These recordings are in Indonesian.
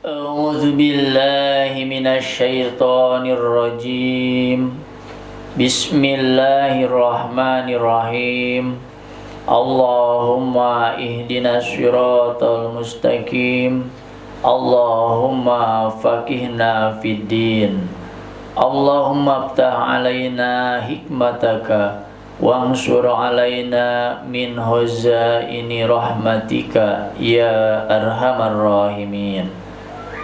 أعوذ بالله من الشيطان الرجيم. بسم الله الرحمن الرحيم. اللهم اهدنا الصراط المستقيم. اللهم فقهنا في الدين. اللهم افتح علينا حكمتك وانصر علينا من خزائن رحمتك يا أرحم الراحمين.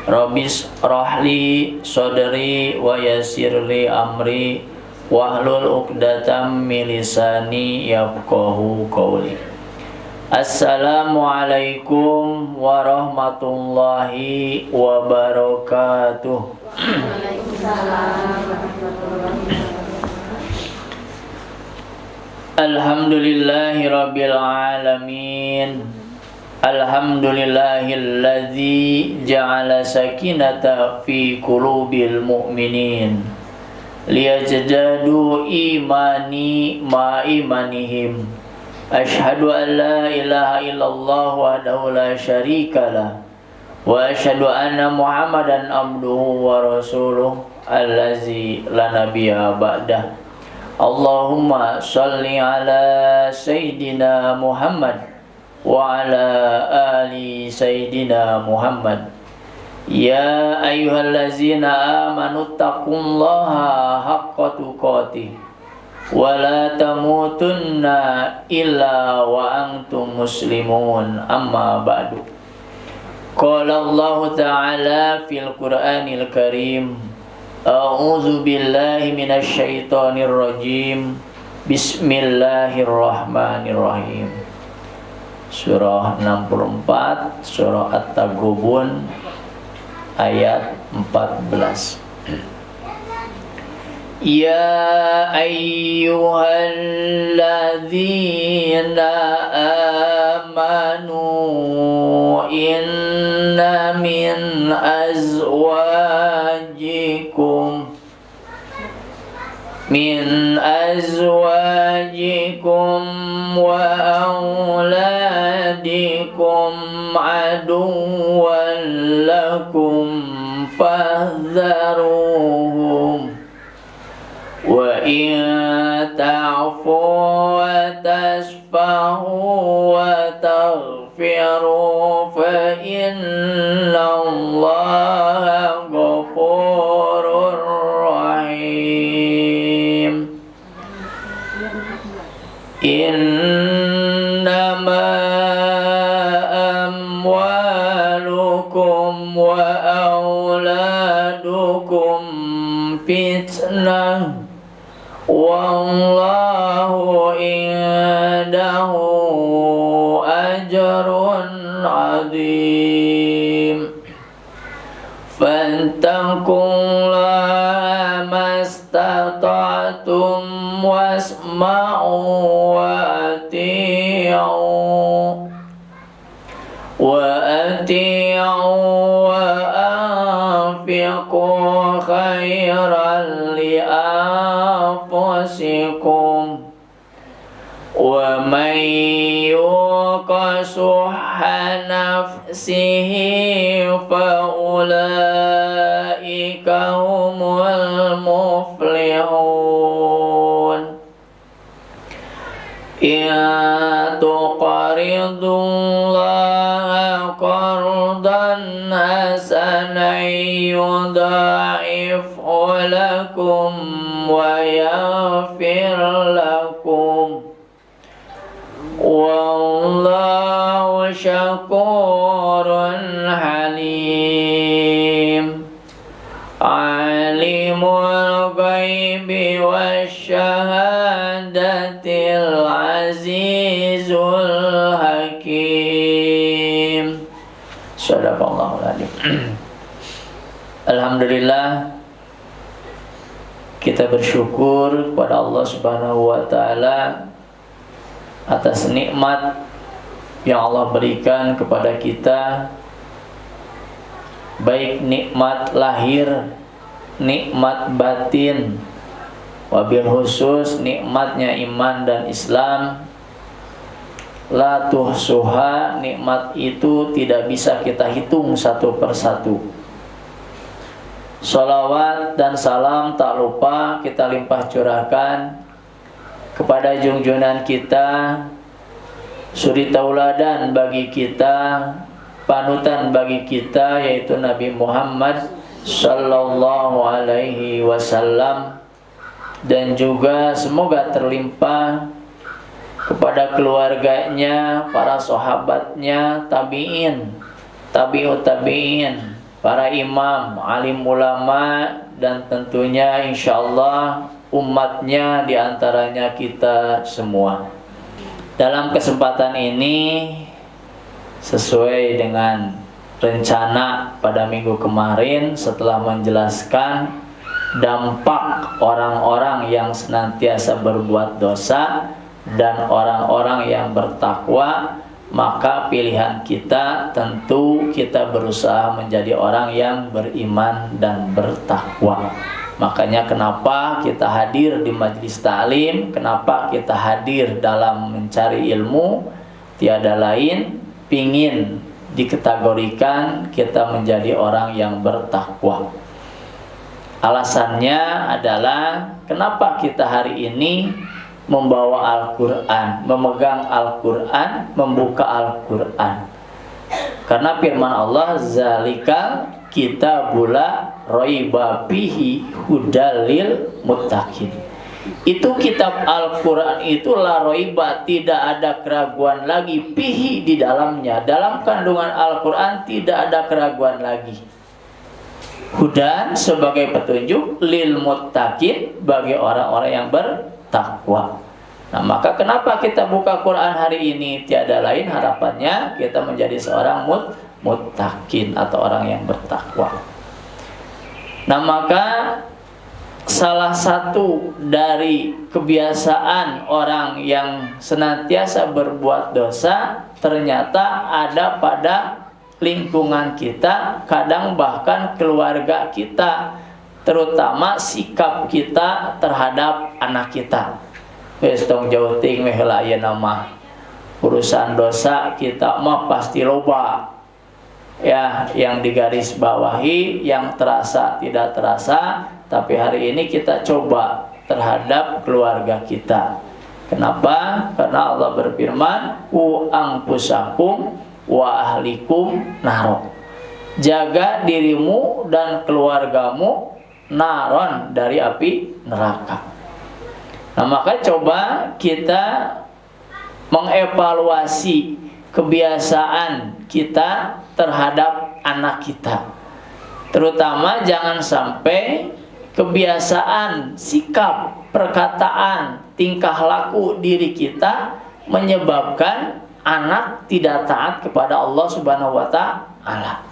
Rabbis rahli sodri wa yassirli amri wahlul uqdatam min lisani yafqahu qawli. Assalamualaikum warahmatullahi wabarakatuh. Alhamdulillahi rabbil alamin. Alhamdulillahilladzi ja'ala sakinata fi qulubil mu'minin liyazdadu imani ma imanihim. Asyhadu an la ilaha illallah wahdahu la syarikalah wa asyhadu anna Muhammadan abduhu wa rasuluh allazi la nabiyya ba'dah. Allahumma shalli ala sayyidina Muhammad wa ala ali sayyidina Muhammad. Ya ayyuhallazina amanu taqullaha haqqa tuqatih wa la tamutunna illa wa antum muslimun. Amma ba'du. Qala Allah ta'ala fil Qur'anil Karim. A'udzu billahi minasy syaithanir rajim. Bismillahirrahmanirrahim. Surah 64, Surah At-Taghabun ayat 14. Ya ayyuhalladzina amanu inna min azwajikum wa auladikum aduwwan lakum fahdharuhum wa in ta'fu wa tasfahu wa taghfiru fa innallaha ghafurur rahim. Innama amwalukum wa auladukum fitnah wallahu indahu ajrun azim. Fattaqullaha mastata'tum wasma'u wa ati'u wa anfiqu khairan li anfusikum wa man yuqa shuhha nafsihi fa ulaika humul muflihun. Ya tuqridullaha qardan hasanan yudha'ifhu lakum wa yaghfir lakum wallahu syakurun halim. Alimul ghaibi wasyahadatil azizul hakim. Shadaqallahul alim. Alhamdulillah, kita bersyukur kepada Allah Subhanahu wa taala atas nikmat yang Allah berikan kepada kita, baik nikmat lahir, nikmat batin, wabil khusus nikmatnya iman dan Islam, la tuhsuha, nikmat itu tidak bisa kita hitung satu persatu. Sholawat dan salam tak lupa kita limpah curahkan kepada junjungan kita, suri tauladan bagi kita, panutan bagi kita, yaitu Nabi Muhammad sallallahu alaihi wasallam, dan juga semoga terlimpah kepada keluarganya, para sahabatnya, tabi'in, tabi'ut tabi'in, para imam, alim ulama, dan tentunya insyaallah umatnya, diantaranya kita semua. Dalam kesempatan ini, sesuai dengan rencana pada minggu kemarin, setelah menjelaskan dampak orang-orang yang senantiasa berbuat dosa dan orang-orang yang bertakwa, maka pilihan kita tentu kita berusaha menjadi orang yang beriman dan bertakwa. Makanya kenapa kita hadir di majelis ta'lim, kenapa kita hadir dalam mencari ilmu, tiada lain pingin dikategorikan kita menjadi orang yang bertakwa. Alasannya adalah kenapa kita hari ini membawa Al-Quran, memegang Al-Quran, membuka Al-Quran. Karena firman Allah, zalika kitabula raiba fihi hudalil muttaqin. Itu kitab Al-Quran itu la raiba, tidak ada keraguan lagi, fihi di dalamnya. Dalam kandungan Al-Quran tidak ada keraguan lagi. Hudan sebagai petunjuk, lil muttaqin bagi orang-orang yang bertakwa. Nah, maka kenapa kita buka Quran hari ini? Tiada lain harapannya kita menjadi seorang muttaqin atau orang yang bertakwa. Nah, maka salah satu dari kebiasaan orang yang senantiasa berbuat dosa ternyata ada pada lingkungan kita, kadang bahkan keluarga kita, terutama sikap kita terhadap anak kita. Wes tong jauh ting meh heula ayeuna mah urusan dosa kita mah pasti loba. Ya, yang digaris bawahi, yang terasa tidak terasa, tapi hari ini kita coba terhadap keluarga kita. Kenapa? Karena Allah berfirman, "Qu anfusakum wa ahlikum naro." Jaga dirimu dan keluargamu naron, dari api neraka. Nah, maka coba kita mengevaluasi kebiasaan kita terhadap anak kita. Terutama jangan sampai kebiasaan, sikap, perkataan, tingkah laku diri kita menyebabkan anak tidak taat kepada Allah Subhanahu wa Ta'ala.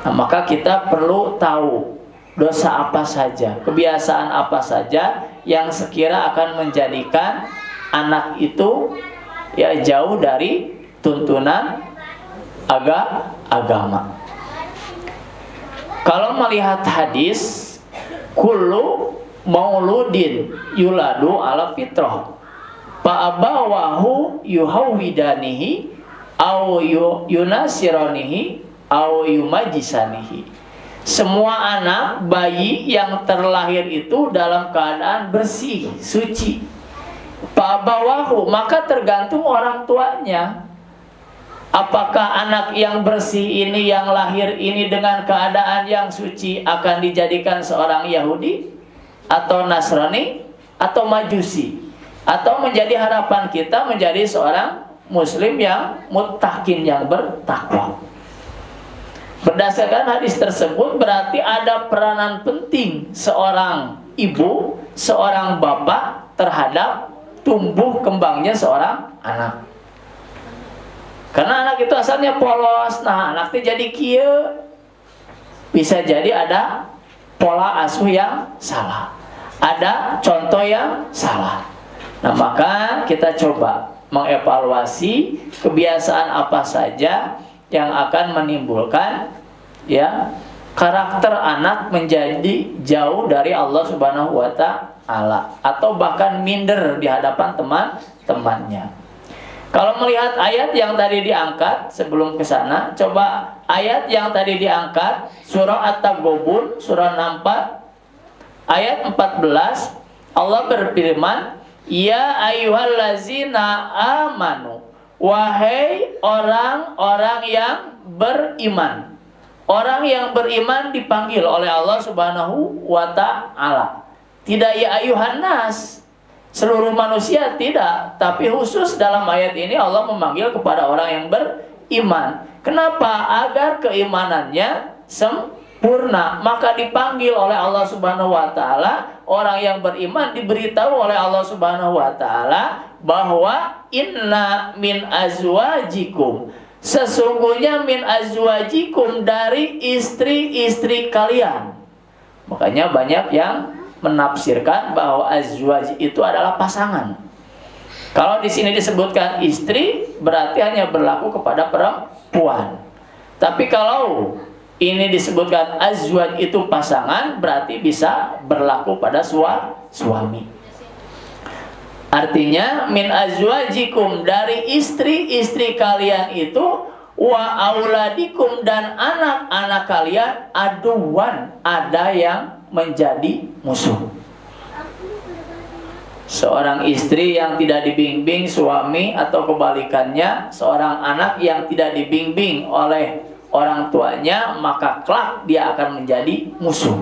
Nah, maka kita perlu tahu dosa apa saja, kebiasaan apa saja yang sekira akan menjadikan anak itu ya jauh dari tuntunan agama. Kalau melihat hadis, kullu mauludin yuladu ala fitrah, fa abawahu yuhawidanihi au yunasiranihi au yumajisanihi. Semua anak bayi yang terlahir itu dalam keadaan bersih, suci. Pabawahu, maka tergantung orang tuanya. Apakah anak yang bersih ini, yang lahir ini dengan keadaan yang suci akan dijadikan seorang Yahudi atau Nasrani atau Majusi, atau menjadi harapan kita menjadi seorang Muslim yang muttaqin, yang bertakwa. Berdasarkan hadis tersebut berarti ada peranan penting seorang ibu, seorang bapak terhadap tumbuh kembangnya seorang anak. Karena anak itu asalnya polos, nah anaknya jadi kieu. Bisa jadi ada pola asuh yang salah, ada contoh yang salah. Nah, maka kita coba mengevaluasi kebiasaan apa saja yang akan menimbulkan ya karakter anak menjadi jauh dari Allah Subhanahu wa Ta'ala, atau bahkan minder di hadapan teman-temannya. Kalau melihat ayat yang tadi diangkat sebelum ke sana, coba ayat yang tadi diangkat surah At-Taghabun surah 64 ayat 14, Allah berfirman, "Ya ayyuhallazina amanu." Wahai orang-orang yang beriman. Orang yang beriman dipanggil oleh Allah Subhanahu wa taala. Tidak ya ayuhan nas, seluruh manusia tidak, tapi khusus dalam ayat ini Allah memanggil kepada orang yang beriman. Kenapa? Agar keimanannya sempurna. Maka dipanggil oleh Allah Subhanahu wa taala, orang yang beriman diberitahu oleh Allah Subhanahu wa taala bahwa inna min azwajikum, sesungguhnya min azwajikum, dari istri-istri kalian. Makanya banyak yang menafsirkan bahwa azwaj itu adalah pasangan. Kalau di sini disebutkan istri, berarti hanya berlaku kepada perempuan. Tapi kalau ini disebutkan azwaj itu pasangan, berarti bisa berlaku pada suami. Artinya min azwajikum, dari istri-istri kalian itu, wa auladikum, dan anak-anak kalian, aduan, ada yang menjadi musuh. Seorang istri yang tidak dibimbing suami, atau kebalikannya seorang anak yang tidak dibimbing oleh orang tuanya, maka kelak dia akan menjadi musuh.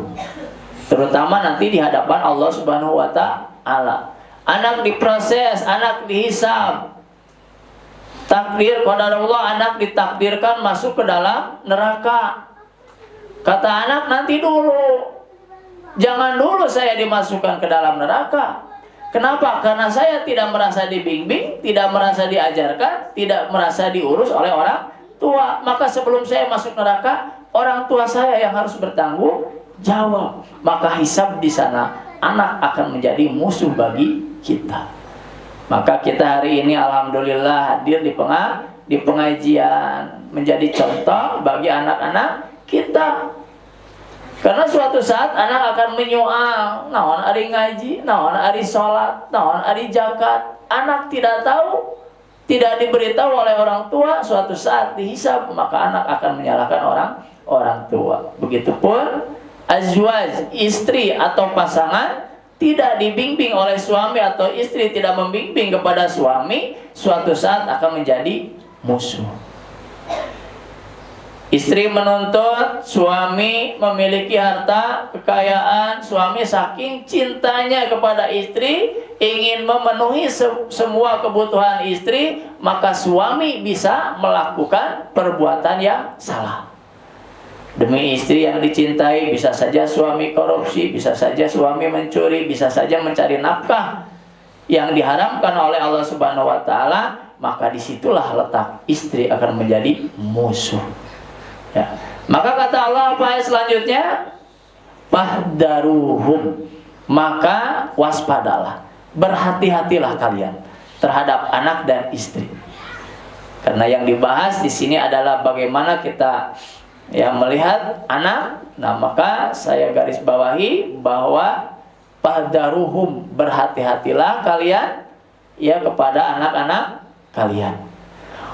Terutama nanti di hadapan Allah Subhanahu wa taala. Anak diproses, anak dihisab. Takdir qadarullah, anak ditakdirkan masuk ke dalam neraka. Kata anak, nanti dulu, jangan dulu saya dimasukkan ke dalam neraka. Kenapa? Karena saya tidak merasa dibimbing, tidak merasa diajarkan, tidak merasa diurus oleh orang tua. Maka sebelum saya masuk neraka, orang tua saya yang harus bertanggung jawab. Maka hisab di sana, anak akan menjadi musuh bagi kita. Maka kita hari ini alhamdulillah hadir di pengajian, menjadi contoh bagi anak-anak kita. Karena suatu saat anak akan menyoal, naon ari ngaji, naon ari sholat, naon ari zakat. Anak tidak tahu, tidak diberitahu oleh orang tua, suatu saat dihisab, maka anak akan menyalahkan orang tua. Begitupun azwaj, istri atau pasangan, tidak dibimbing oleh suami atau istri tidak membimbing kepada suami, suatu saat akan menjadi musuh. Istri menuntut suami memiliki harta, kekayaan. Suami saking cintanya kepada istri, ingin memenuhi semua kebutuhan istri, maka suami bisa melakukan perbuatan yang salah. Demi istri yang dicintai, bisa saja suami korupsi, bisa saja suami mencuri, bisa saja mencari nafkah yang diharamkan oleh Allah Subhanahu wa taala, maka disitulah letak istri akan menjadi musuh. Ya. Maka kata Allah apa ayat selanjutnya? Fahdaruhum, maka waspadalah, berhati-hatilah kalian terhadap anak dan istri. Karena yang dibahas di sini adalah bagaimana kita melihat anak. Nah, maka saya garis bawahi bahwa fahdaruhum, berhati-hatilah kalian kepada anak-anak kalian.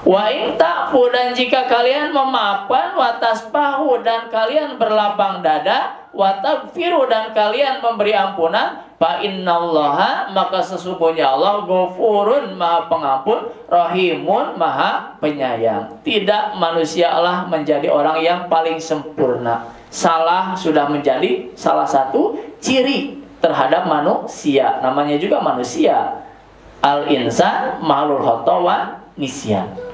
Wa in ta'fu, dan jika kalian memaafkan, wa tasfahu, dan kalian berlapang dada, wa taghfiru, dan kalian memberi ampunan, fa innallaha, maka sesungguhnya Allah ghafurun, maha pengampun, rahimun, maha penyayang. Tidak manusia Allah menjadi orang yang paling sempurna. Salah sudah menjadi salah satu ciri terhadap manusia. Namanya juga manusia. Al-insan mahlul khata wa nisyan.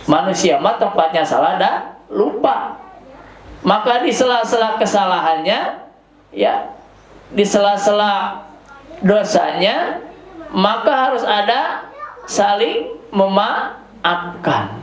Manusia mah tempatnya salah dan lupa. Maka di sela-sela kesalahannya, di sela-sela dosanya, maka harus ada saling memaafkan.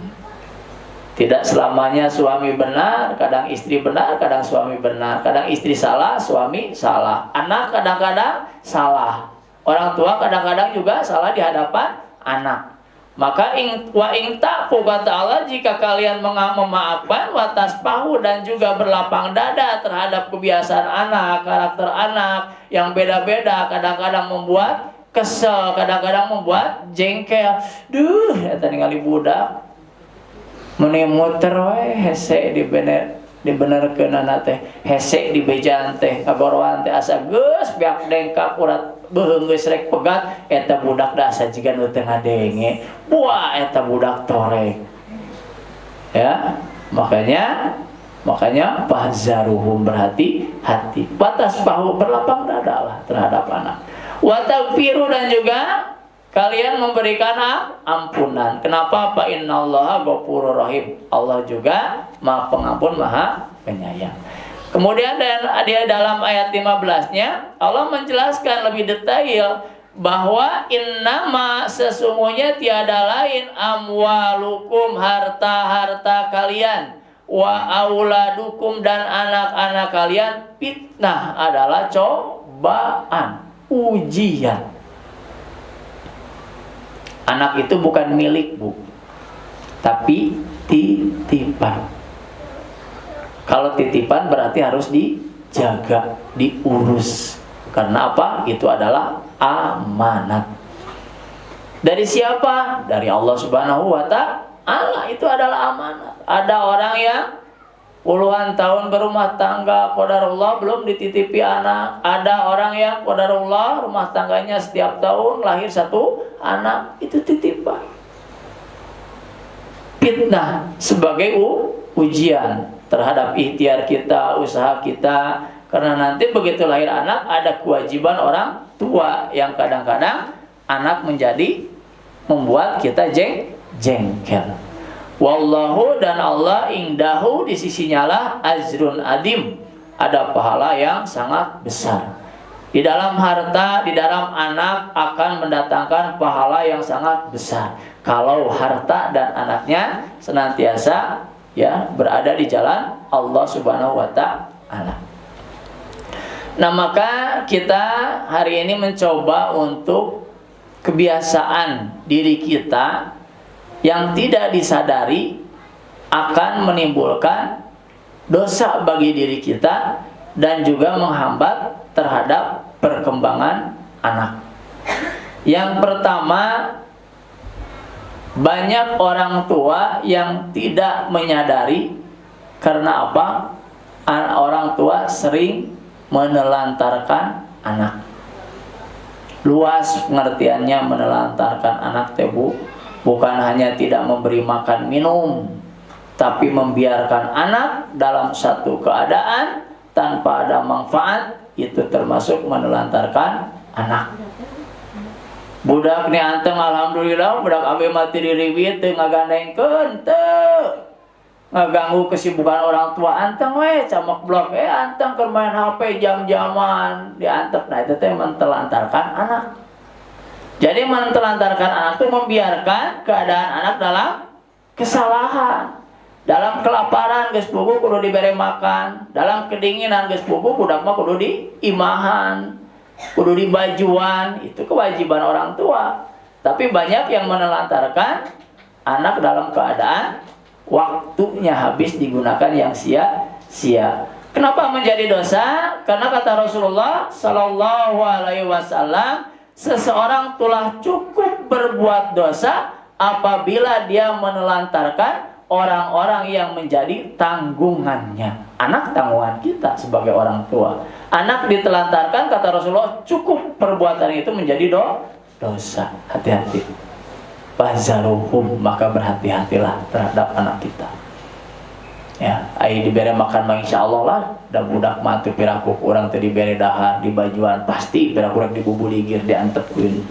Tidak selamanya suami benar, kadang istri benar, kadang suami benar, kadang istri salah, suami salah, anak kadang-kadang salah, orang tua kadang-kadang juga salah di hadapan anak. Maka wa in ta'fu, kata Allah, jika kalian memaafkan, wa tasfahu, dan juga berlapang dada terhadap kebiasaan anak, karakter anak yang beda-beda, kadang-kadang membuat kesel, kadang-kadang membuat jengkel. Duh, eta ningali budak meni muter we hese dibenerkeunana teh, hese di bejan teh, ngagorowan teh asa geus beak dengkak urat beuheung geus rek pegat, eta budak da asa jiga nu teu ngadenge. Wah, eta budak torek. Ya, makanya fahzaruhum, berhati-hati. Batas bahu, berlapang dada lah terhadap anak. Wa taghfiru, dan juga kalian memberikan ampunan. Kenapa? Fa innallaha ghafurur rahim. Allah juga Maha Pengampun, Maha Penyayang. Kemudian dan dia dalam ayat 15-nya Allah menjelaskan lebih detail bahwa innama, sesungguhnya tiada lain, amwalukum, harta-harta kalian, wa auladukum, dan anak-anak kalian, fitnah, adalah cobaan, ujian. Anak itu bukan milik, Bu, tapi titipan. Kalau titipan berarti harus dijaga, diurus. Karena apa? Itu adalah amanat. Dari siapa? Dari Allah Subhanahu wa Ta'ala. Itu adalah amanat. Ada orang yang puluhan tahun berumah tangga, qadarullah belum dititipi anak. Ada orang yang qadarullah rumah tangganya setiap tahun lahir satu anak. Itu titipan. Fitnah sebagai ujian terhadap ikhtiar kita, usaha kita. Karena nanti begitu lahir anak, ada kewajiban orang tua yang kadang-kadang anak membuat kita jengkel. Wallahu, dan Allah, indahu, di sisinya lah, ajrun adim, ada pahala yang sangat besar. Di dalam harta, di dalam anak akan mendatangkan pahala yang sangat besar. Kalau harta dan anaknya senantiasa berada di jalan Allah Subhanahu wa Ta'ala. Nah, maka kita hari ini mencoba untuk kebiasaan diri kita yang tidak disadari akan menimbulkan dosa bagi diri kita dan juga menghambat terhadap perkembangan anak. Yang pertama, banyak orang tua yang tidak menyadari. Karena apa? Orang tua sering menelantarkan anak. Luas pengertiannya menelantarkan anak teh, Bu. Bukan hanya tidak memberi makan minum, tapi membiarkan anak dalam satu keadaan tanpa ada manfaat. Itu termasuk menelantarkan anak. Budak ni anteng alhamdulillah, budak abi mati diriwit teu ngagandengkeun teu. Ngaganggu kesibukan orang tua, anteng we camak blok anteng keur main HP jam-jaman diantep. Nah, itu teh mentelantarkan anak. Jadi mentelantarkan anak itu membiarkan keadaan anak dalam kesalahan, dalam kelaparan geus puguh kudu dibere makan, dalam kedinginan geus puguh budak mah kudu diimahan, kudu dibajuan. Itu kewajiban orang tua. Tapi banyak yang menelantarkan anak dalam keadaan waktunya habis digunakan yang sia-sia. Kenapa menjadi dosa? Karena kata Rasulullah Sallallahu Alaihi Wasallam, seseorang telah cukup berbuat dosa apabila dia menelantarkan orang-orang yang menjadi tanggungannya. Anak tanggungan kita sebagai orang tua. Anak ditelantarkan, kata Rasulullah, cukup perbuatan itu menjadi dosa. Hati-hati. Fahzaruhum, maka berhati-hatilah terhadap anak kita. Ya, ai dibere makan mah insyaallah lah, da budak mah teu piraku urang teh dibere dahar, dibajuan, pasti piraku urang dibubuligir, diantepkeun.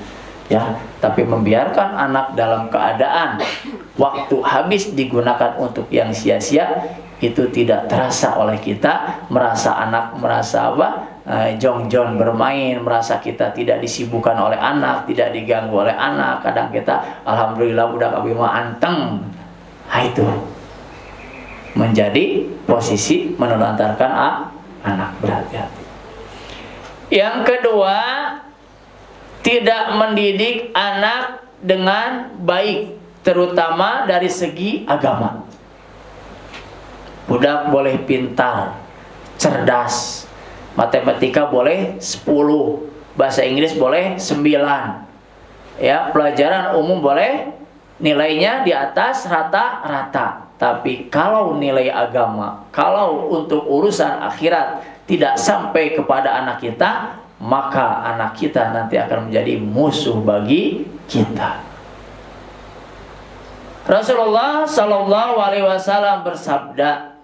Ya, tapi membiarkan anak dalam keadaan waktu habis digunakan untuk yang sia-sia, itu tidak terasa oleh kita. Merasa anak merasa jong-jong bermain, merasa kita tidak disibukkan oleh anak, tidak diganggu oleh anak. Kadang kita alhamdulillah budak abi mah anteng. Nah, itu menjadi posisi menelantarkan anak. Berhati-hati. Yang kedua, tidak mendidik anak dengan baik, terutama dari segi agama. Budak boleh pintar, cerdas, matematika boleh 10, bahasa Inggris boleh 9. Ya, pelajaran umum boleh nilainya di atas rata-rata. Tapi kalau nilai agama, kalau untuk urusan akhirat tidak sampai kepada anak kita, maka anak kita nanti akan menjadi musuh bagi kita. Rasulullah Shallallahu Alaihi Wasallam bersabda,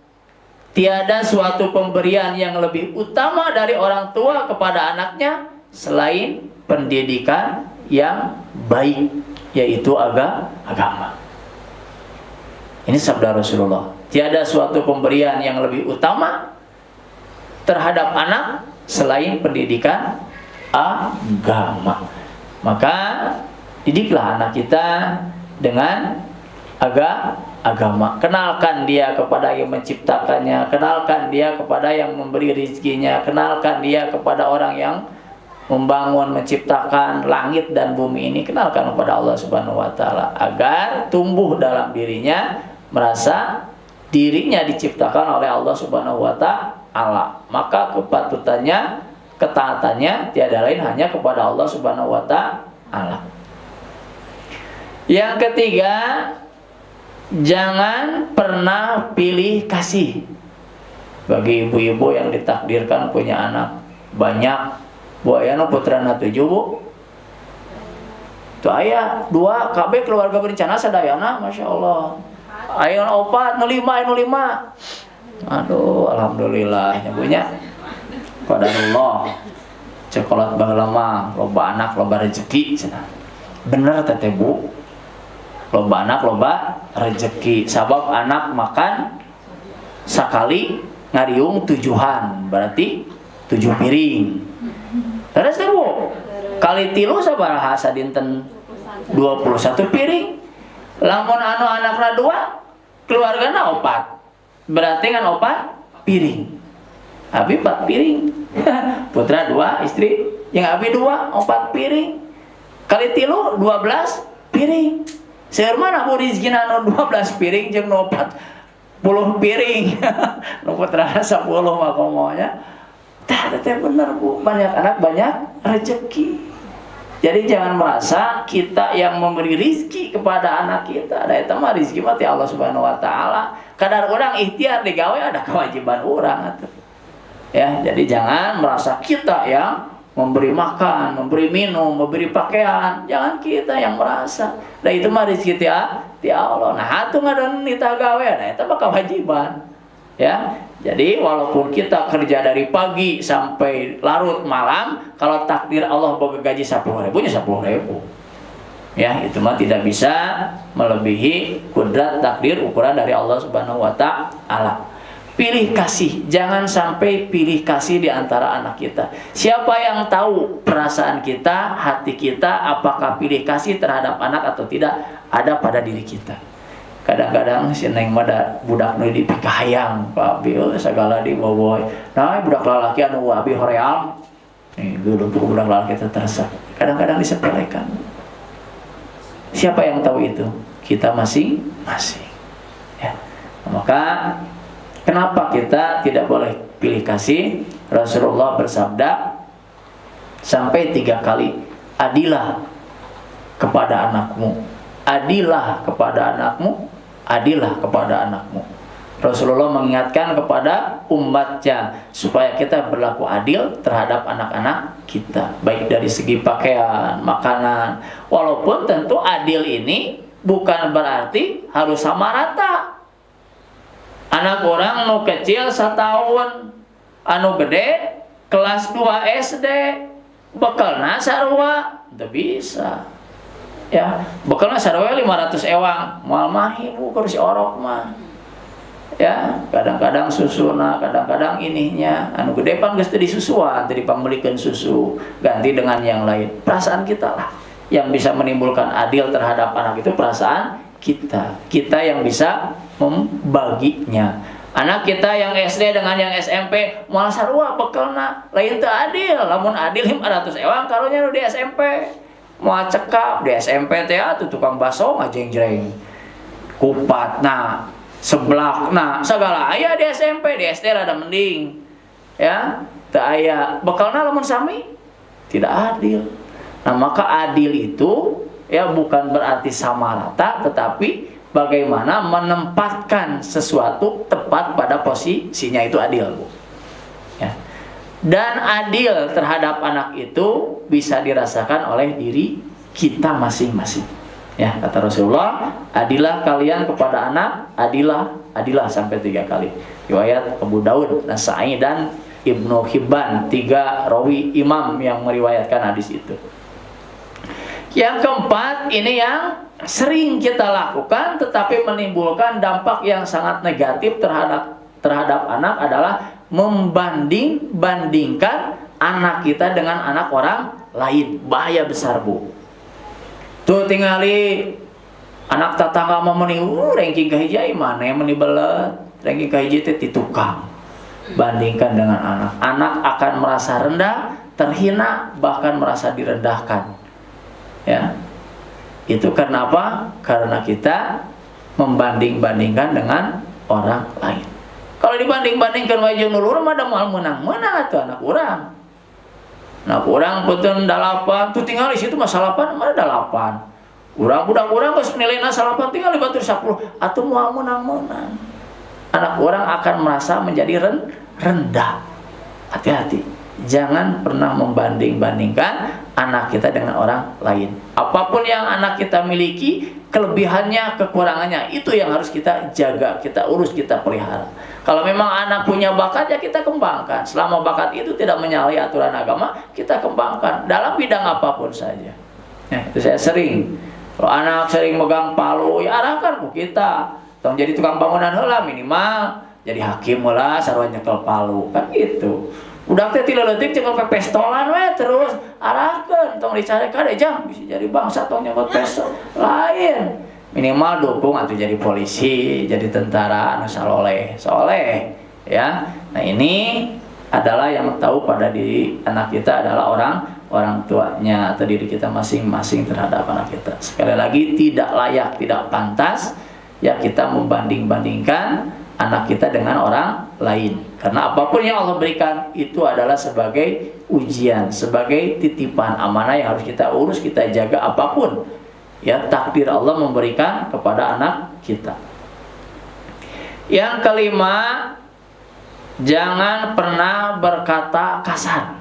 tiada suatu pemberian yang lebih utama dari orang tua kepada anaknya selain pendidikan yang baik, yaitu agama. Ini sabda Rasulullah. Tiada suatu pemberian yang lebih utama terhadap anak selain pendidikan agama. Maka didiklah anak kita dengan agama. Kenalkan dia kepada yang menciptakannya, kenalkan dia kepada yang memberi rezekinya, kenalkan dia kepada orang yang membangun, menciptakan langit dan bumi ini. Kenalkan kepada Allah Subhanahu wa taala agar tumbuh dalam dirinya merasa dirinya diciptakan oleh Allah Subhanahu wa taala. Maka kepatutannya, ketaatannya tiada lain hanya kepada Allah Subhanahu wa taala. Yang ketiga, jangan pernah pilih kasih. Bagi ibu-ibu yang ditakdirkan punya anak banyak, bu ayana putrana 7 bu, tuh ayah 2 KB keluarga berencana sadayana, masya Allah. Ayah 4 nu 5. Aduh, alhamdulillah nyabunya qadarullah. Cokolat baheula mah loba anak loba rezeki cenah. Bener teh Bu. Loba anak loba rezeki. Sabab anak makan sakali ngariung 7-an, berarti 7 piring. Terus teh Bu, kali 3 sabaraha sadinten 21 piring. Lamun anu anakna 2, keluargana 4. Berarti kan 4 piring. Abi 4 piring. Putra 2, istri yang abi 2, 4 piring. Kali 3 12 piring. Seueur mana Bu rezekina anu 12 piring jeung nu 40 piring. Nu putra 10 mah komonya. Tah teh bener Bu, banyak anak banyak rezeki. Jadi jangan merasa kita yang memberi rizki kepada anak kita. Ada itu mah rizki mah ti Allah Subhanahu wa taala. Kadar orang ikhtiar digawe ada kewajiban orang atuh. Ya, jadi jangan merasa kita yang memberi makan, memberi minum, memberi pakaian. Jangan kita yang merasa. Da itu mah rizki ti Allah. Nah, atuh ngadan nita gawe, nah itu mah kewajiban. Ya. Jadi walaupun kita kerja dari pagi sampai larut malam, kalau takdir Allah boga gaji 10.000 nya 10.000. Ya, itu mah tidak bisa melebihi kudrat takdir ukuran dari Allah Subhanahu wa taala. Pilih kasih, jangan sampai pilih kasih di antara anak kita. Siapa yang tahu perasaan kita, hati kita, apakah pilih kasih terhadap anak atau tidak, ada pada diri kita. Kadang-kadang si neng mah budak nu dipikahayang Pak Abi segala diboboy. Nah, budak lalaki anu abi hoream. Nih, dulu budak lalaki itu terasa. Kadang-kadang disepelekan. Siapa yang tahu itu? Kita masing-masing. Ya. Maka kenapa kita tidak boleh pilih kasih? Rasulullah bersabda sampai 3 kali, adilah kepada anakmu, adilah kepada anakmu, adilah kepada anakmu. Rasulullah mengingatkan kepada umatnya supaya kita berlaku adil terhadap anak-anak kita, baik dari segi pakaian, makanan. Walaupun tentu adil ini bukan berarti harus sama rata. Anak orang nu kecil 1 tahun, anu gede kelas 2 SD, bekalna sarua, itu bisa. Ya, bekalna sarua 500 ewang, moal mah ibu kursi orok mah. Ya, kadang-kadang susuna, kadang-kadang ininya, anu gede pan geus teu disusuan, teu dipamilikeun susu, ganti dengan yang lain. Perasaan kita lah yang bisa menimbulkan adil terhadap anak itu, perasaan kita. Kita yang bisa membaginya. Anak kita yang SD dengan yang SMP moal sarua bekalna, lain teu adil. Lamun adil 500 ewang karunya nu di SMP. Moal cekap di SMP teh atuh tukang baso ngajeng-jreng. Kupatna, seblakna, segala aya di SMP, di SD rada mending. Ya, teu aya. Bekalna lamun sami tidak adil. Nah, maka adil itu ya bukan berarti sama rata, tetapi bagaimana menempatkan sesuatu tepat pada posisinya, itu adil, Bu. Ya. Dan adil terhadap anak itu bisa dirasakan oleh diri kita masing-masing. Ya, kata Rasulullah, adilah kalian kepada anak, adilah sampai 3 kali. Riwayat Abu Daud, Nasai, dan Ibnu Hibban, 3 rawi imam yang meriwayatkan hadis itu. Yang keempat, ini yang sering kita lakukan tetapi menimbulkan dampak yang sangat negatif terhadap anak adalah membanding-bandingkan anak kita dengan anak orang lain. Bahaya besar, Bu. Tuh tingali anak tetangga mau meni ranking kahiji mana yang menibelet ranking kahiji itu di tukang. Bandingkan dengan anak. Anak akan merasa rendah, terhina, bahkan merasa direndahkan. Ya. Itu karena apa? Karena kita membanding-bandingkan dengan orang lain. Kalau dibanding-bandingkan wajah nulur ada mal menang-menang atau anak orang. Anak orang putun 8, tuh tinggal di situ masalah 8, mana 8. Urang budak urang geus nilaina 8 tinggal di batur 10 atau mau menang-menang. Anak orang akan merasa menjadi rendah. Hati-hati. Jangan pernah membanding-bandingkan anak kita dengan orang lain. Apapun yang anak kita miliki, kelebihannya, kekurangannya, itu yang harus kita jaga, kita urus, kita pelihara. Kalau memang anak punya bakat, ya kita kembangkan. Selama bakat itu tidak menyalahi aturan agama, kita kembangkan dalam bidang apapun saja. Itu saya sering. Kalau anak sering megang palu, ya arahkan ke kita. Tong jadi tukang bangunan heula minimal, jadi hakim heula sarua nyekel palu, kan gitu. Udah teh tileuletik cekel pestolan we terus arahkeun tong dicarekan jang bisa jadi bangsa tong nyebut pestol. Lain. Minimal dukung atau jadi polisi, jadi tentara anu soleh ya. Nah, ini adalah yang tahu pada diri anak kita adalah orang tuanya atau diri kita masing-masing terhadap anak kita. Sekali lagi tidak layak, tidak pantas ya kita membanding-bandingkan anak kita dengan orang lain. Karena apapun yang Allah berikan itu adalah sebagai ujian, sebagai titipan amanah yang harus kita urus, kita jaga apapun. Ya, takdir Allah memberikan kepada anak kita. Yang kelima, jangan pernah berkata kasar.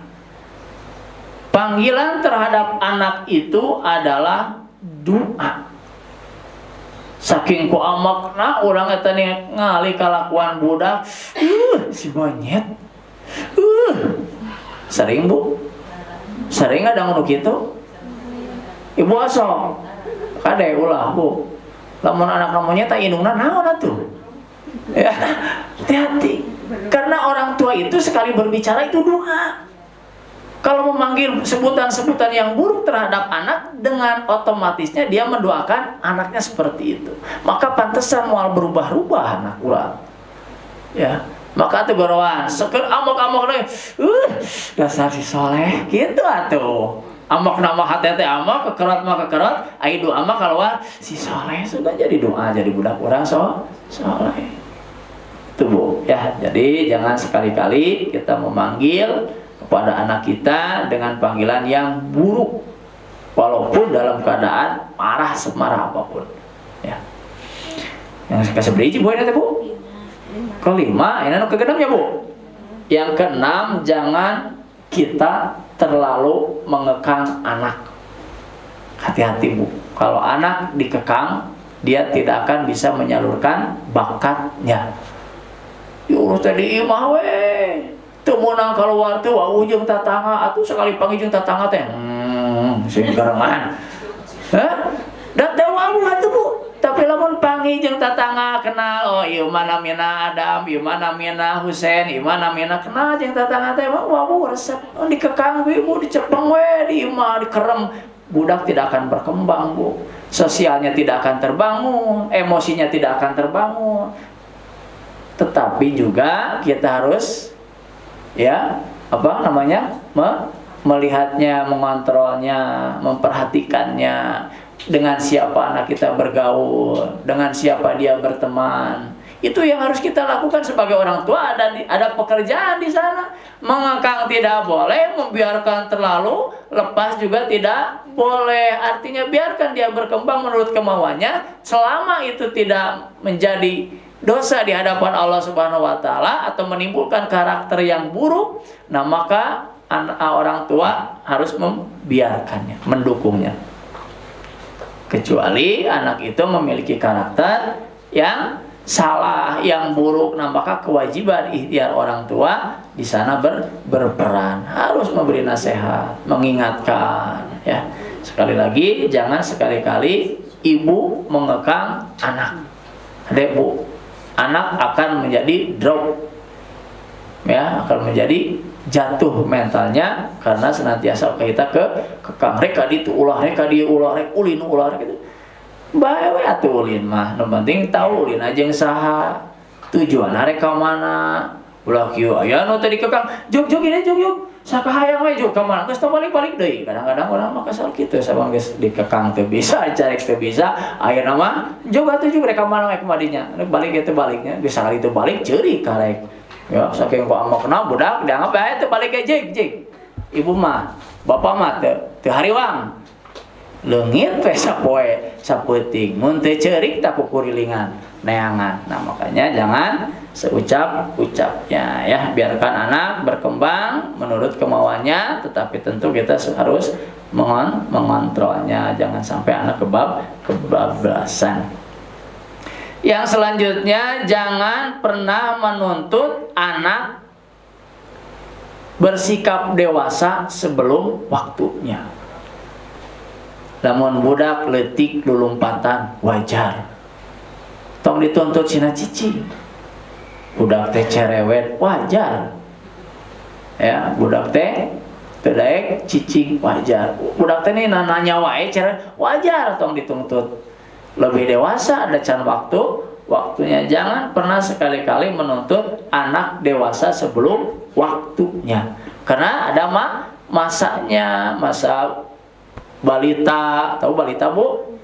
Panggilan terhadap anak itu adalah doa. Saking ku amakna urang eta ngali kalakuan budak, si monyet. Sering, Bu? Sering ada ngono kitu? Ibu asok. Kade ulah, Bu. Lamun anak monyet tak indungna naon atuh? Ya, hati-hati. Karena orang tua itu sekali berbicara itu doa. Kalau memanggil sebutan-sebutan yang buruk terhadap anak, dengan otomatisnya dia mendoakan anaknya seperti itu. Maka pantesan moal berubah-ubah anak urang. Ya, maka tuh gorowan, seker amok-amok deh. Dasar si soleh, gitu atuh. Amok nama hati-hati amok, kekerot mah kekerot, ai doa mah keluar si soleh sudah jadi doa, jadi budak orang soleh. Itu, Bu, ya. Jadi jangan sekali-kali kita memanggil kepada anak kita dengan panggilan yang buruk, walaupun dalam keadaan marah semarah apapun. Ya. Yang kasih beri Bu ini, Bu. Kelima, ini kegenapnya, Bu. Yang keenam, jangan kita terlalu mengekang anak. Hati-hati, Bu. Kalau anak dikekang, dia tidak akan bisa menyalurkan bakatnya. Diurus tadi imah we. Teu meunang kaluar teu ujung tatangga atuh sekali panggil jeung tatangga teh. Sing garangan. Hah? Da teu wawu atuh, Bu. Tapi lamun panggil jeung tatangga kenal, oh ieu mah namina Adam, ieu mah namina Husein, ieu mah namina kenal jeung tatangga teh mah wawu resep. Dikekang we, Bu, dicepeng we, di imah dikerem. Budak tidak akan berkembang, Bu. Sosialnya tidak akan terbangun, emosinya tidak akan terbangun. Tetapi juga kita harus melihatnya, mengontrolnya, memperhatikannya, dengan siapa anak kita bergaul, dengan siapa dia berteman. Itu yang harus kita lakukan sebagai orang tua. Ada pekerjaan di sana. Mengekang tidak boleh, membiarkan terlalu lepas juga tidak boleh. Artinya biarkan dia berkembang menurut kemauannya, selama itu tidak menjadi dosa di hadapan Allah Subhanahu wa taala atau menimbulkan karakter yang buruk, nah maka orang tua harus membiarkannya, mendukungnya. Kecuali anak itu memiliki karakter yang salah, yang buruk, nah maka kewajiban ikhtiar orang tua di sana berperan, harus memberi nasihat, mengingatkan, ya. Sekali lagi, jangan sekali-kali ibu mengekang anak. Adek bu, anak akan menjadi drop, ya, akan menjadi jatuh mentalnya karena senantiasa kita kekang reka ditu ulah reka dia ulah rek ulin ulah rek gitu. Bae we atuh ulin mah, nu penting tahu ulin ajeng saha, tujuan arek ka mana. Ulah kieu aya nu tadi kekang, jog ini jog. Sakahayang we jog ka mana, geus balik-balik deui. Kadang-kadang urang mah kesal kitu sabang geus dikekang teu bisa, carek teu bisa, ayeuna mah jog atuh jog rek ka mana we kemadinya. Balik teh baliknya, geus sakali teu balik ceurik karek. Ya, saking ku amokna budak dianggap bae teh balik ke jig. Ibu mah, bapak mah teu hariwang. Leungit we sapoe sapeuting, mun teu ceurik tak kukurilingan, neangan. Nah, makanya jangan seucap-ucapnya, ya. Biarkan anak berkembang menurut kemauannya, tetapi tentu kita harus mengontrolnya, jangan sampai anak kebablasan. Yang selanjutnya, jangan pernah menuntut anak bersikap dewasa sebelum waktunya. Lamun budak leutik lulumpatan wajar, tong dituntut cina cici. Budak teh cerewet wajar, ya. Budak teh teu daek cicing wajar. Budak teh nanya wae cerewet wajar, tong dituntut lebih dewasa, ada can waktunya. Jangan pernah sekali-kali menuntut anak dewasa sebelum waktunya, karena ada masanya, masa balita. Tahu balita bu?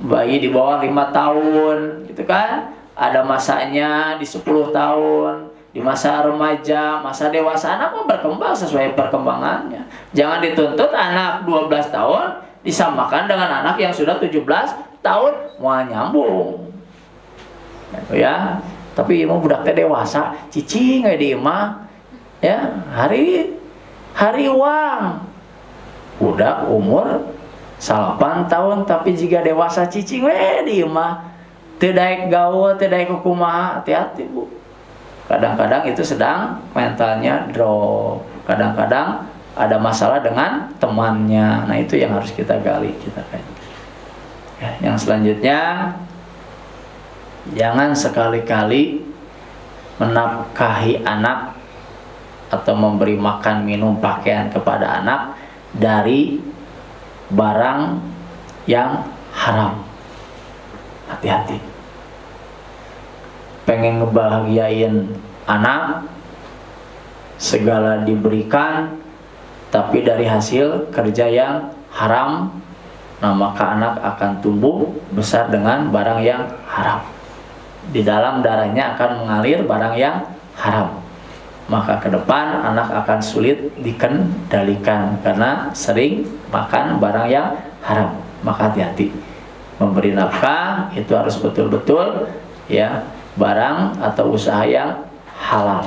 Bayi di bawah 5 tahun gitu kan, ada masanya di 10 tahun, di masa remaja, masa dewasa. Anak mau berkembang sesuai perkembangannya. Jangan dituntut anak 12 tahun disamakan dengan anak yang sudah 17 tahun, mau nyambung gitu, ya. Tapi mau budak teh dewasa cicing we di imah, ya. Hari uang budak umur 8 tahun tapi jika dewasa cicing we di imah, teu daek gaul, teu daek kumaha. Hati-hati bu, kadang-kadang itu sedang mentalnya drop, kadang-kadang ada masalah dengan temannya. Nah, itu yang harus kita gali, kita kaji. Ya, yang selanjutnya, jangan sekali-kali menafkahi anak atau memberi makan, minum, pakaian kepada anak dari barang yang haram. Hati-hati. Pengen ngebahagiain anak, segala diberikan, tapi dari hasil kerja yang haram, nah maka anak akan tumbuh besar dengan barang yang haram. Di dalam darahnya akan mengalir barang yang haram. Maka ke depan anak akan sulit dikendalikan karena sering makan barang yang haram. Maka hati-hati. Memberi nafkah itu harus betul-betul, ya, barang atau usaha yang halal.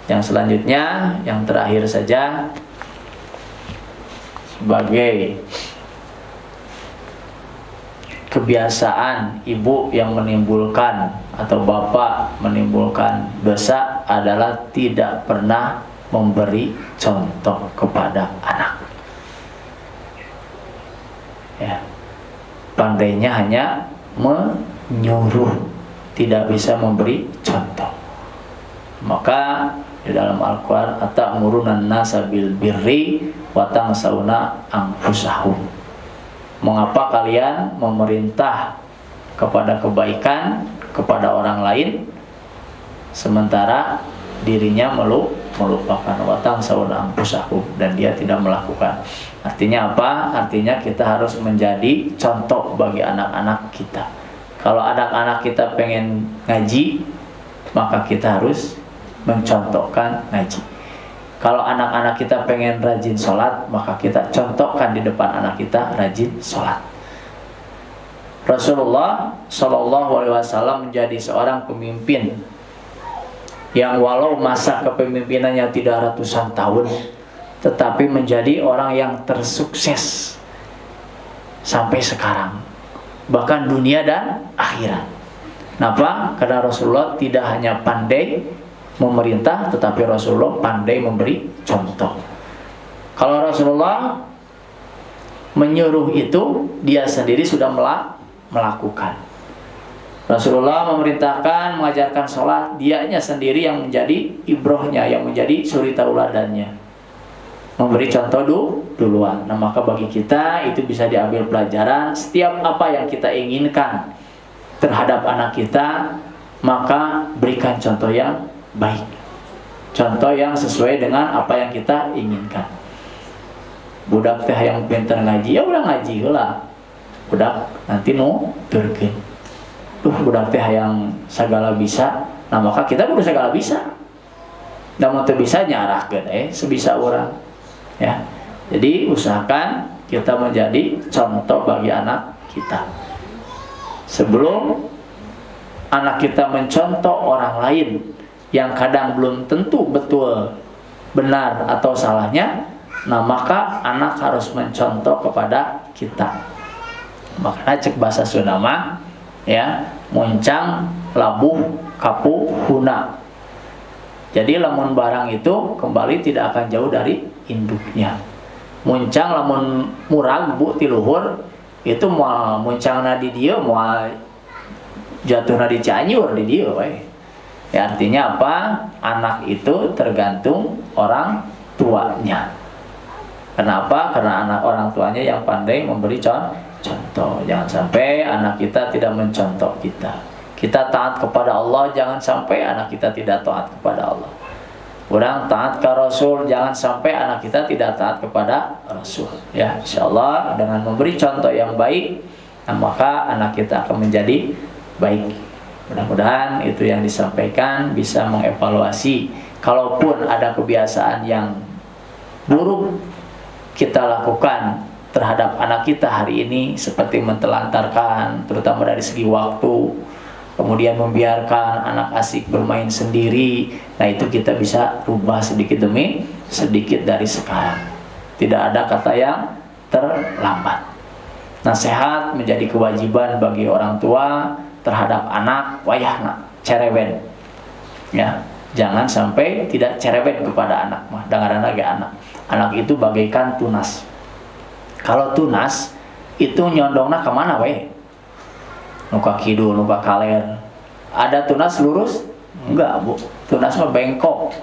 Yang selanjutnya, yang terakhir saja, sebagai kebiasaan ibu yang menimbulkan atau bapak menimbulkan dosa adalah tidak pernah memberi contoh kepada anak, ya. Pandainya hanya menyuruh, tidak bisa memberi contoh. Maka di dalam Al-Quran, atamuruna an-nasa bil birri wa tansawna anfusahum. Mengapa kalian memerintah kepada kebaikan kepada orang lain sementara dirinya melupakan, wa tansawna anfusahum, dan dia tidak melakukan. Artinya apa? Artinya kita harus menjadi contoh bagi anak-anak kita. Kalau anak-anak kita pengen ngaji, maka kita harus mencontohkan ngaji. Kalau anak-anak kita pengen rajin sholat, maka kita contohkan di depan anak kita rajin sholat. Rasulullah Shallallahu Alaihi Wasallam menjadi seorang pemimpin yang walau masa kepemimpinannya tidak ratusan tahun, tetapi menjadi orang yang tersukses sampai sekarang, bahkan dunia dan akhirat. Kenapa? Karena Rasulullah tidak hanya pandai memerintah, tetapi Rasulullah pandai memberi contoh. Kalau Rasulullah menyuruh itu, dia sendiri sudah melakukan. Rasulullah memerintahkan, mengajarkan sholat, dianya sendiri yang menjadi ibrohnya, yang menjadi suri tauladannya, memberi contoh duluan. Nah, maka bagi kita itu bisa diambil pelajaran. Setiap apa yang kita inginkan terhadap anak kita, maka berikan contoh yang baik, contoh yang sesuai dengan apa yang kita inginkan. Budak teh yang pintar ngaji, ya udah ngaji lah. Budak nanti nuturkeun. Budak teh yang segala bisa, nah maka kita kudu segala bisa. Namun teu bisa nyarahkeun sebisa orang. Ya. Jadi usahakan kita menjadi contoh bagi anak kita. Sebelum anak kita mencontoh orang lain yang kadang belum tentu betul benar atau salahnya, nah maka anak harus mencontoh kepada kita. Makanya cek bahasa Sunda mah ya, muncang labuh kapu huna. Jadi lamun barang itu kembali tidak akan jauh dari induknya. Muncang lamun murag bu ti luhur, itu moal muncangna di dieu, moal jatuhna di Cianjur di dieu we. Ya, artinya apa? Anak itu tergantung orang tuanya. Kenapa? Karena anak orang tuanya yang pandai memberi contoh. Jangan sampai anak kita tidak mencontoh kita. Kita taat kepada Allah, jangan sampai anak kita tidak taat kepada Allah. Orang taat ke Rasul, jangan sampai anak kita tidak taat kepada Rasul. Ya, insyaallah dengan memberi contoh yang baik, nah, maka anak kita akan menjadi baik. Mudah-mudahan itu yang disampaikan bisa mengevaluasi. Kalaupun ada kebiasaan yang buruk kita lakukan terhadap anak kita hari ini, seperti mentelantarkan, terutama dari segi waktu, kemudian membiarkan anak asik bermain sendiri, nah itu kita bisa rubah sedikit demi sedikit dari sekarang. Tidak ada kata yang terlambat. Nasihat menjadi kewajiban bagi orang tua terhadap anak, wayahna cerewet. Ya, jangan sampai tidak cerewet kepada anak. Dengaran lagi anak. Anak itu bagaikan tunas. Kalau tunas itu nyondongna kemana we? Nuka kidul, nuka kaler. Ada tunas lurus? Enggak, Bu. Tunas mah bengkok.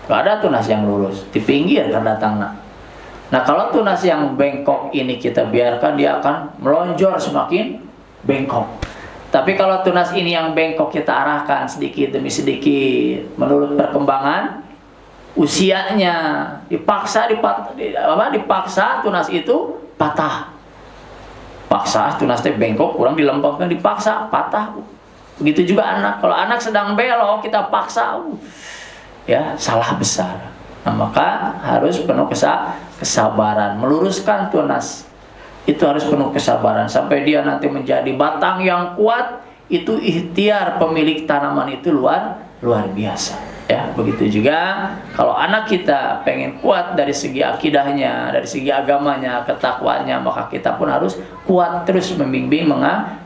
Enggak ada tunas yang lurus, di pinggir kan datangna. Nah, kalau tunas yang bengkok ini kita biarkan, dia akan melonjor semakin bengkok. Tapi kalau tunas ini yang bengkok kita arahkan sedikit demi sedikit menurut perkembangan usianya, dipaksa tunas itu patah. Paksa tunas teh bengkok, kurang dilempangkan, dipaksa patah. Begitu juga anak. Kalau anak sedang belok kita paksa, ya salah besar. Nah, maka harus penuh kesabaran meluruskan tunas. Itu harus penuh kesabaran sampai dia nanti menjadi batang yang kuat. Itu ikhtiar pemilik tanaman itu luar biasa. Ya, begitu juga kalau anak kita pengen kuat dari segi akidahnya, dari segi agamanya, ketakwaannya, maka kita pun harus kuat terus membimbing,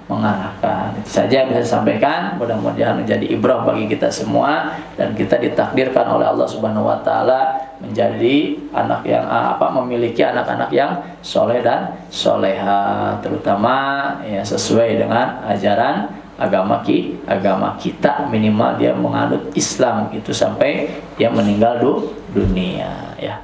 mengarahkan. Itu saja yang bisa saya sampaikan. Mudah-mudahan menjadi ibrah bagi kita semua dan kita ditakdirkan oleh Allah Subhanahu wa taala menjadi anak yang memiliki anak-anak yang soleh dan soleha, terutama ya sesuai dengan ajaran agama kita, minimal dia menganut Islam itu sampai dia meninggal dunia ya.